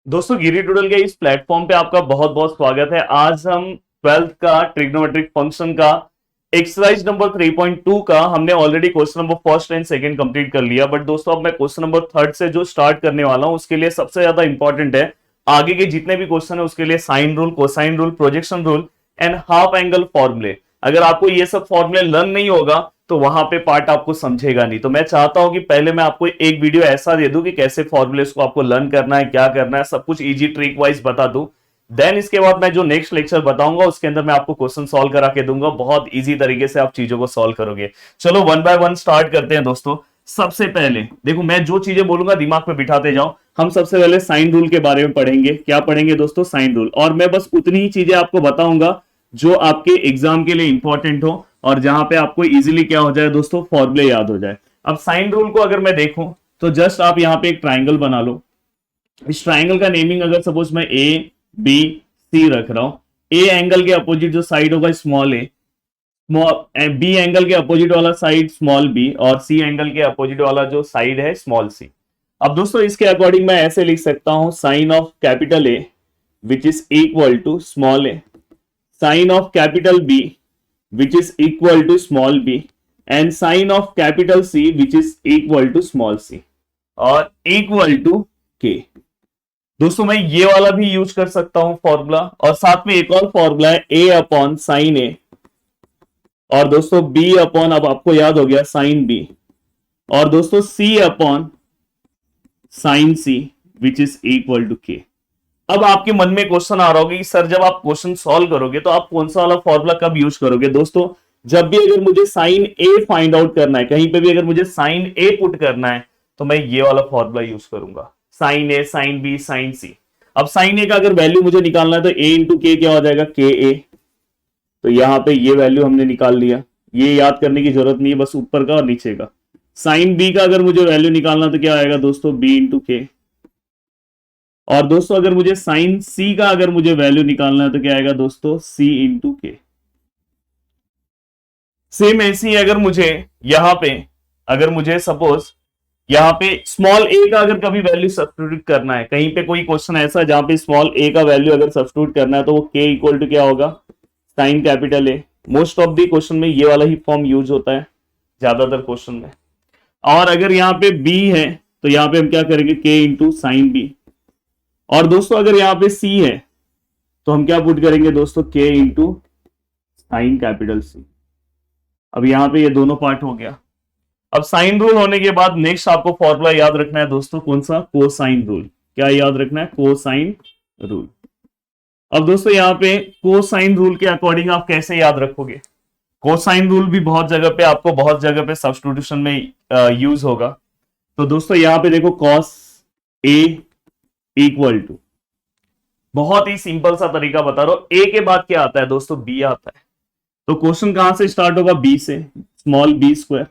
दोस्तों गिरी डूडल के इस प्लेटफॉर्म पे आपका बहुत बहुत स्वागत है। आज हम 12th का ट्रिग्नोमेट्रिक फंक्शन का एक्सरसाइज नंबर 3.2 का हमने already question number first and second complete कर लिया। बट दोस्तों अब मैं क्वेश्चन नंबर थर्ड से जो स्टार्ट करने वाला हूं उसके लिए सबसे ज्यादा इंपॉर्टेंट है आगे के जितने भी क्वेश्चन है उसके लिए sine rule, cosine rule, projection rule and half angle फॉर्मूले। अगर आपको ये सब फॉर्मूले लर्न नहीं होगा तो वहां पे पार्ट आपको समझेगा नहीं। तो मैं चाहता हूं कि पहले मैं आपको एक वीडियो ऐसा दे दूं कि कैसे फॉर्मूलेस को आपको लर्न करना है, क्या करना है, सब कुछ इजी ट्रिक वाइज बता दूं। देन इसके बाद मैं जो नेक्स्ट लेक्चर बताऊंगा उसके अंदर मैं आपको क्वेश्चन सॉल्व करा के दूंगा। बहुत इजी तरीके से आप चीजों को सॉल्व करोगे। चलो वन बाय वन स्टार्ट करते हैं दोस्तों। सबसे पहले देखो, मैं जो चीजें बोलूंगा दिमाग में बिठाते जाओ। हम सबसे पहले साइन रूल के बारे में पढ़ेंगे। क्या पढ़ेंगे दोस्तों? Sine rule. और मैं बस उतनी ही चीजें आपको बताऊंगा जो आपके एग्जाम के लिए इंपॉर्टेंट हो और जहां पे आपको इजीली क्या हो जाए दोस्तों, फॉर्मूले याद हो जाए। अब साइन रूल को अगर मैं देखूं तो जस्ट आप यहां पे एक ट्राइंगल बना लो। इस ट्राइंगल का नेमिंग अगर सपोज मैं ए बी सी रख रहा हूं। ए एंगल के अपोजिट जो साइड होगा स्मॉल ए, स्मॉल बी एंगल के अपोजिट वाला साइड स्मॉल बी और सी एंगल के अपोजिट वाला जो साइड है स्मॉल सी। अब दोस्तों इसके अकॉर्डिंग मैं ऐसे लिख सकता हूं sine of capital A which is equal to small A, sine of capital B which is equal to small b and sin of capital C which is equal to small c और equal to k। दोस्तों मैं ये वाला भी use कर सकता हूं formula, और साथ में एक और फॉर्मूला है a अपॉन साइन a और दोस्तों b अपॉन, अब आपको याद हो गया, साइन b और दोस्तों c upon sine c which is equal to k। अब आपके मन में क्वेश्चन आ रहा होगा कि सर जब आप क्वेश्चन सॉल्व करोगे तो आप कौन सा वाला फॉर्मूला कब यूज करोगे? दोस्तों जब भी अगर मुझे साइन ए फाइंड आउट करना है, कहीं पे भी अगर मुझे साइन ए पुट करना है तो मैं ये वाला फॉर्मूला यूज करूंगा, साइन ए, साइन बी, साइन सी। अब साइन ए का अगर वैल्यू मुझे निकालना है तो ए इंटू के क्या हो जाएगा, के ए। तो यहां पे ये वैल्यू हमने निकाल लिया, ये याद करने की जरूरत नहीं है, बस ऊपर का और नीचे का। साइन बी का अगर मुझे वैल्यू निकालना तो क्या आएगा दोस्तों, बी इंटू के। और दोस्तों अगर मुझे साइन सी का अगर मुझे वैल्यू निकालना है तो क्या आएगा दोस्तों, सी इंटू के। सेम ऐसी अगर मुझे यहां पे, अगर मुझे सपोज यहां पे स्मॉल ए का अगर कभी वैल्यू सब्स्टिट्यूट करना है, कहीं पे कोई क्वेश्चन ऐसा जहां पे स्मॉल ए का वैल्यू अगर सब्स्टिट्यूट करना है तो वो के इक्वल टू क्या होगा, sine capital A. Most of the question में ये वाला ही फॉर्म यूज होता है ज्यादातर क्वेश्चन में। और अगर यहाँ पे बी है तो यहाँ पे हम क्या करेंगे, के इंटू साइन बी। और दोस्तों अगर यहां पे सी है तो हम क्या पुट करेंगे दोस्तों, के इंटू साइन कैपिटल सी। अब यहां पे ये दोनों पार्ट हो गया। अब साइन रूल होने के बाद नेक्स्ट आपको फॉर्मूला याद रखना है दोस्तों, कौन सा, कोसाइन रूल। क्या याद रखना है, कोसाइन रूल। अब दोस्तों यहां पे कोसाइन रूल के अकॉर्डिंग आप कैसे याद रखोगे? कोसाइन रूल भी बहुत जगह पे आपको, बहुत जगह पे सब्स्टिट्यूशन में यूज होगा। तो दोस्तों यहां पे देखो, कॉस ए इक्वल टू, बहुत ही सिंपल सा तरीका बता रहा हूं, ए के बाद क्या आता है दोस्तों, बी आता है। तो क्वेश्चन कहां से स्टार्ट होगा, बी से, स्मॉल बी स्क्वायर।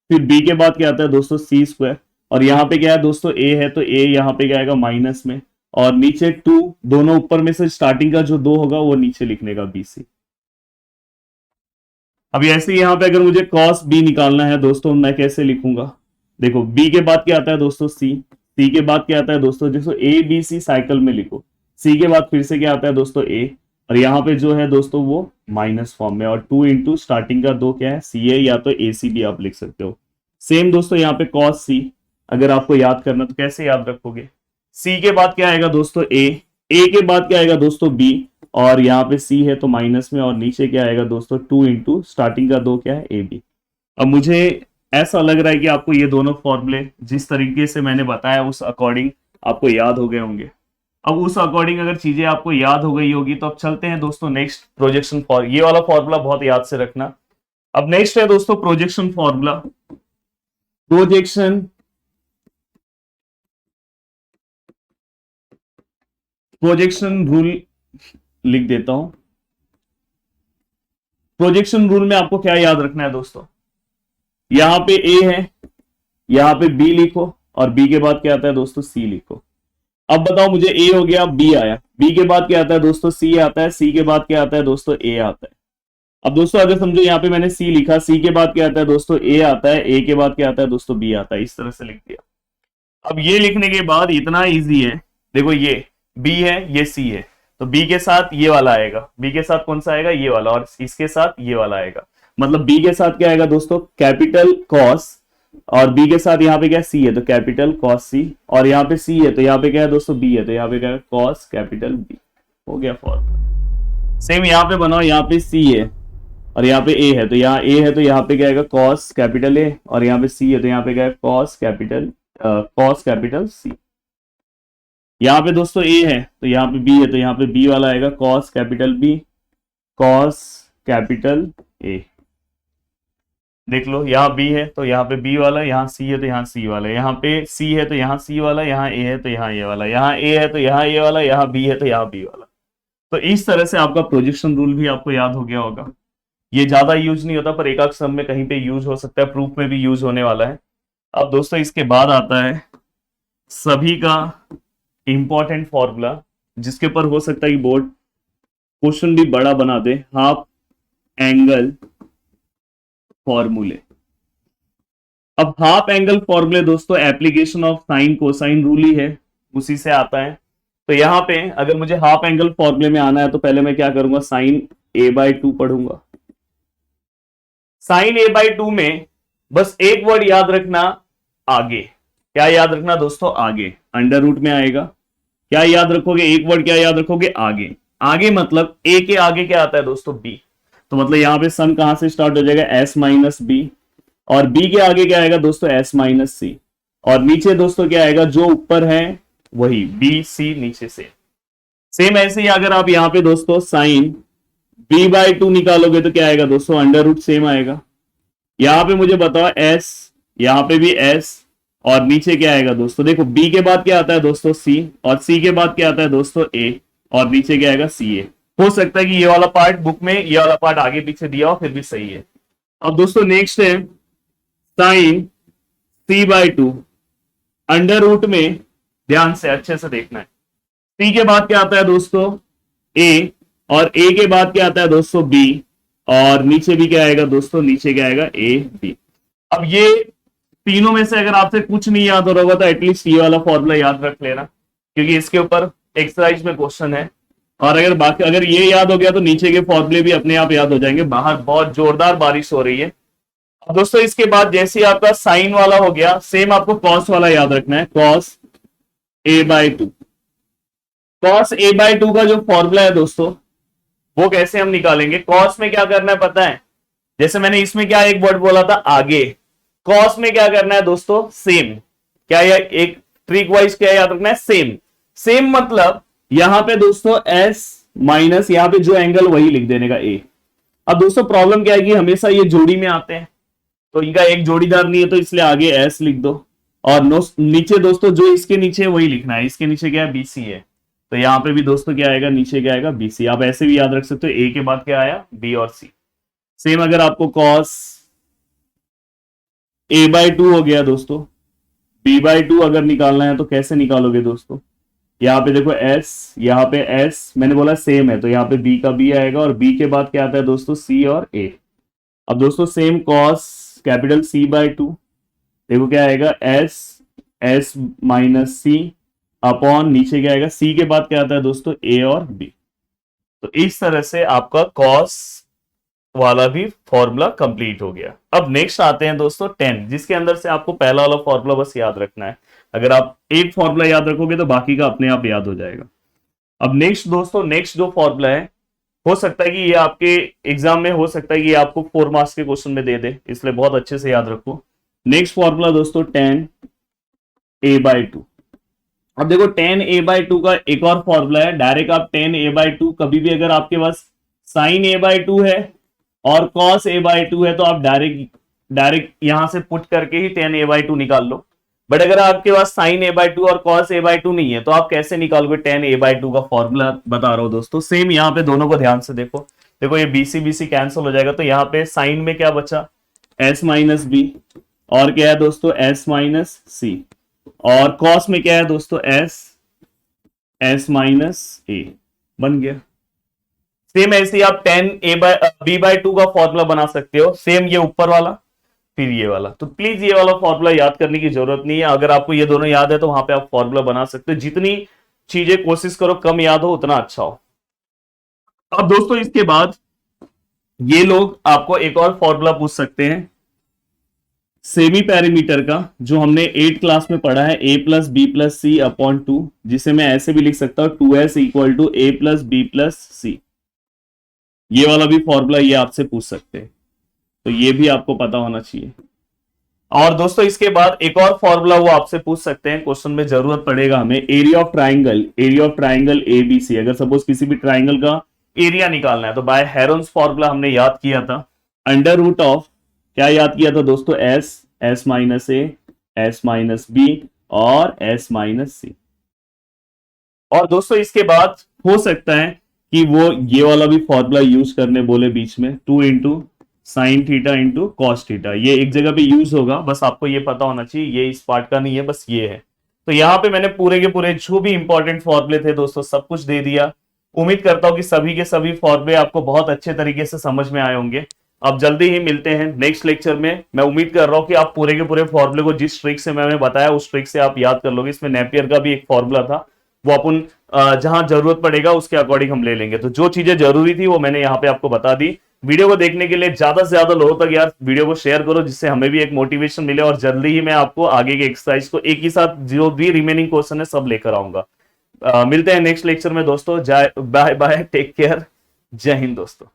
फिर बी के बाद क्या आता है दोस्तों, सी स्क्वायर। और यहां पे क्या है दोस्तों, ए है तो ए यहां पे क्या आएगा माइनस में, और नीचे 2, दोनों ऊपर में से स्टार्टिंग का जो 2 होगा वो नीचे लिखने का, बी सी। अब ऐसे यहां पे अगर मुझे कॉस बी निकालना है दोस्तों, मैं कैसे लिखूंगा? देखो बी के बाद क्या आता है दोस्तों, सी। सी के बाद क्या आता है दोस्तों, जैसे ए बी सी साइकिल में लिखो। सी के बाद फिर से क्या आता है दोस्तों, ए। और यहाँ पे जो है दोस्तों वो माइनस फॉर्म में, और 2 इंटू स्टार्टिंग का 2 क्या है, सी ए, या तो ए सी भी आप लिख सकते हो। सेम दोस्तों यहाँ पे कॉस सी अगर आपको याद करना तो कैसे याद रखोगे, सी के बाद क्या आएगा दोस्तों, ए के बाद क्या आएगा दोस्तों, बी। और यहाँ पे सी है तो माइनस में, और नीचे क्या आएगा दोस्तों, 2 इंटू स्टार्टिंग का 2 क्या है, ए बी। अब मुझे ऐसा लग रहा है कि आपको ये दोनों फॉर्मूले जिस तरीके से मैंने बताया उस अकॉर्डिंग आपको याद हो गए होंगे। अब उस अकॉर्डिंग अगर चीजें आपको याद हो गई होगी तो अब चलते हैं दोस्तों नेक्स्ट, प्रोजेक्शन फॉर्मूला। ये वाला फॉर्मूला बहुत याद से रखना। अब नेक्स्ट है दोस्तों प्रोजेक्शन फॉर्मूला। प्रोजेक्शन रूल लिख देता हूं। प्रोजेक्शन रूल में आपको क्या याद रखना है दोस्तों, यहां पे ए है, यहां पे बी लिखो, और बी के बाद क्या आता है दोस्तों, सी लिखो। अब बताओ मुझे, ए हो गया, बी आया, बी के बाद क्या आता है दोस्तों, सी आता है, सी के बाद क्या आता है दोस्तों, ए आता है। अब दोस्तों अगर समझो यहाँ पे मैंने सी लिखा, सी के बाद क्या आता है दोस्तों, ए आता है, ए के बाद क्या आता है दोस्तों, बी आता है, इस तरह से लिख दिया। अब ये लिखने के बाद इतना इजी है, देखो ये बी है, ये सी है, तो बी के साथ ये वाला आएगा, बी के साथ कौन सा आएगा, ये वाला, और इसके साथ ये वाला आएगा। मतलब बी के साथ क्या आएगा दोस्तों, कैपिटल कॉस, और बी के साथ यहाँ पे क्या सी है तो कैपिटल कॉस सी, और यहाँ पे सी है तो यहाँ पे क्या है दोस्तों बी है, तो यहाँ पे क्या है कॉस कैपिटल बी। हो गया फॉर्मूला। सेम यहाँ पे बनाओ, यहाँ पे सी है और यहाँ पे ए है, तो यहाँ ए है तो यहाँ पे क्या आएगा कॉस कैपिटल ए, और यहाँ पे सी है तो यहाँ पे क्या है कॉस कैपिटल सी। यहाँ पे दोस्तों ए है तो यहाँ पे बी है, तो यहाँ पे बी वाला आएगा cos capital B, cos capital A. देख लो, यहाँ बी है तो यहाँ पे बी वाला, यहाँ सी है तो यहाँ सी वाला, यहाँ पे सी है तो यहाँ सी वाला, यहाँ ए है तो यहाँ ए वाला, यहाँ ए है तो यहाँ ए वाला, यहाँ बी है तो यहाँ बी वाला। तो इस तरह से आपका प्रोजेक्शन रूल भी आपको याद हो गया होगा। ये ज्यादा यूज नहीं होता पर एक सम में कहीं पे यूज हो सकता है, प्रूफ में भी यूज होने वाला है। अब दोस्तों इसके बाद आता है सभी का इंपॉर्टेंट फॉर्मूला, जिसके ऊपर हो सकता है कि बोर्ड क्वेश्चन भी बड़ा बना दे, हाफ एंगल फॉर्मूले। अब हाफ एंगल फॉर्मूले दोस्तों application of sine cosine rule ही है, उसी से आता है। तो यहां पे अगर मुझे हाफ एंगल फॉर्मूले में आना है तो पहले मैं क्या करूंगा, साइन a/2 पढ़ूंगा। साइन a/2 में बस एक वर्ड याद रखना, आगे। क्या याद रखना दोस्तों, आगे, अंडर रूट में आएगा। क्या याद रखोगे, एक वर्ड क्या याद रखोगे, आगे। आगे मतलब a के आगे क्या आता है दोस्तों, b, तो मतलब यहां पे सम कहां से स्टार्ट हो जाएगा, s माइनस बी, और b के आगे क्या आएगा दोस्तों, s माइनस सी, और नीचे दोस्तों क्या आएगा, जो ऊपर है वही b c नीचे से। सेम ऐसे ही अगर आप यहाँ पे दोस्तों साइन b/2 निकालोगे तो क्या आएगा दोस्तों, अंडर रूट सेम आएगा। यहाँ पे मुझे बताओ s, यहाँ पे भी s, और नीचे क्या आएगा दोस्तों, देखो b के बाद क्या आता है दोस्तों c, और c के बाद क्या आता है दोस्तों a, और नीचे क्या आएगा ca। हो सकता है कि ये वाला पार्ट बुक में, ये वाला पार्ट आगे पीछे दिया हो, फिर भी सही है। अब दोस्तों नेक्स्ट है साइन c/2 अंडर रूट में, ध्यान से अच्छे से देखना है, c के बाद क्या आता है दोस्तों a, और a के बाद क्या आता है दोस्तों b, और नीचे भी क्या आएगा दोस्तों, नीचे क्या आएगा a b। अब ये तीनों में से अगर आपसे कुछ नहीं याद हो रहा होगा तो एटलीस्ट ये वाला फॉर्मूला याद रख लेना, क्योंकि इसके ऊपर एक्सरसाइज में क्वेश्चन है। और अगर ये याद हो गया तो नीचे के फॉर्मूले भी अपने आप याद हो जाएंगे। बाहर बहुत जोरदार बारिश हो रही है। अब दोस्तों इसके बाद जैसे आपका साइन वाला हो गया, सेम आपको कॉस वाला याद रखना है, कॉस a/2। कॉस a/2 का जो फॉर्मूला है दोस्तों वो कैसे हम निकालेंगे, कॉस में क्या करना है पता है, जैसे मैंने इसमें क्या एक वर्ड बोला था आगे, कॉस में क्या करना है दोस्तों, सेम। क्या एक ट्रिक वाइज क्या याद रखना है, सेम। सेम मतलब यहां पे दोस्तों s माइनस, यहां पे जो एंगल वही लिख देने का a। अब दोस्तों प्रॉब्लम क्या है कि हमेशा ये जोड़ी में आते हैं, तो इनका एक जोड़ीदार नहीं है, तो इसलिए आगे s लिख दो, और नीचे दोस्तों जो इसके नीचे वही लिखना है। इसके नीचे क्या है, bc है, तो यहां पे भी दोस्तों क्या आएगा, नीचे क्या आएगा bc। आप ऐसे भी याद रख सकते हो, a के बाद क्या आया, b और c। सेम अगर आपको cos a/2 हो गया दोस्तों, b/2 अगर निकालना है तो कैसे निकालोगे दोस्तों, यहाँ पे देखो s, यहाँ पे s मैंने बोला सेम है, तो यहाँ पे b का b आएगा, और b के बाद क्या आता है दोस्तों c और a। अब दोस्तों सेम cos कैपिटल c/2, देखो क्या आएगा s माइनस c अपॉन नीचे क्या आएगा, c के बाद क्या आता है दोस्तों a और b। तो इस तरह से आपका cos वाला भी फॉर्मूला कंप्लीट हो गया। अब नेक्स्ट आते हैं दोस्तों 10, जिसके अंदर से आपको पहला वाला फॉर्मूला बस याद रखना है। अगर आप एक फॉर्मूला याद रखोगे तो बाकी का अपने आप याद हो जाएगा। अब नेक्स्ट दोस्तों, नेक्स्ट जो फॉर्मूला है, हो सकता है कि ये आपके एग्जाम में, हो सकता है कि ये आपको 4 मार्क्स के क्वेश्चन में दे दे, इसलिए बहुत अच्छे से याद रखो। नेक्स्ट फॉर्मूला दोस्तों 10 a/2। अब देखो 10 a/2 का एक और फॉर्मूला है, डायरेक्ट आप 10 a/2 कभी भी अगर आपके पास साइन a/2 है और कॉस a/2 है तो आप डायरेक्ट यहां से पुट करके ही 10 a/2 निकाल लो। बट अगर आपके पास साइन a/2 और कॉस a/2 नहीं है तो आप कैसे निकालोगे 10 a/2 का फॉर्मूला, बता रहा हूं दोस्तों। सेम यहाँ पे दोनों को ध्यान से देखो, देखो ये BC कैंसिल हो जाएगा, तो यहाँ पे साइन में क्या बचा, s माइनस बी, और क्या है दोस्तों s माइनस सी, और कॉस में क्या है दोस्तों s माइनस a, बन गया। सेम ऐसे ही आप 10 b/2 का फॉर्मूला बना सकते हो, सेम ये ऊपर वाला फिर ये वाला। तो प्लीज ये वाला फॉर्मूला याद करने की जरूरत नहीं है, अगर आपको ये दोनों याद है तो वहां पे आप फॉर्मूला बना सकते हो। जितनी चीजें कोशिश करो कम याद हो, उतना अच्छा हो। अब दोस्तों इसके बाद ये लोग आपको एक और फॉर्मूला पूछ सकते हैं सेमी पैरामीटर का, जो हमने 8 क्लास में पढ़ा है, a plus b plus c upon 2, जिसे मैं ऐसे भी लिख सकता हूं 2s equal to a plus b plus c. ये वाला भी फॉर्मूला ये आपसे पूछ सकते हैं, तो ये भी आपको पता होना चाहिए। और दोस्तों इसके बाद एक और फॉर्मूला वो आपसे पूछ सकते हैं, क्वेश्चन में जरूरत पड़ेगा हमें, एरिया ऑफ ट्राइंगल एबीसी। अगर सपोज किसी भी ट्राइंगल का एरिया निकालना है तो बाय हेरोन्स फॉर्मूला हमने याद किया था, अंडर रूट ऑफ, क्या याद किया था दोस्तों, एस माइनस ए, एस माइनस बी और एस माइनस सी। और दोस्तों इसके बाद हो सकता है कि वो ये वाला भी फॉर्मूला यूज करने बोले बीच में, 2 into sine theta into cos theta. ये एक जगह पे यूज होगा, बस आपको ये पता होना चाहिए, ये इस पार्ट का नहीं है, बस ये है। तो यहाँ पे मैंने पूरे के पूरे जो भी इंपॉर्टेंट फॉर्मूले थे दोस्तों सब कुछ दे दिया। उम्मीद करता हूं कि सभी के सभी फॉर्मूले आपको बहुत अच्छे तरीके से समझ में आए होंगे। अब जल्दी ही मिलते हैं नेक्स्ट लेक्चर में। मैं उम्मीद कर रहा हूं कि आप पूरे के पूरे फॉर्मूले को जिस ट्रिक से मैंने बताया उस ट्रिक से आप याद कर लोगे। इसमें नेपियर का भी एक फॉर्मूला था, वो अपन जहां जरूरत पड़ेगा उसके अकॉर्डिंग हम ले लेंगे। तो जो चीजें जरूरी थी वो मैंने यहाँ पे आपको बता दी। वीडियो को देखने के लिए ज्यादा से ज्यादा लोगों तक यार वीडियो को शेयर करो, जिससे हमें भी एक मोटिवेशन मिले, और जल्दी ही मैं आपको आगे के एक्सरसाइज को एक ही साथ जो भी रिमेनिंग क्वेश्चन है सब लेकर आऊंगा। मिलते हैं नेक्स्ट लेक्चर में दोस्तों। बाय बाय, टेक केयर, जय हिंद दोस्तों।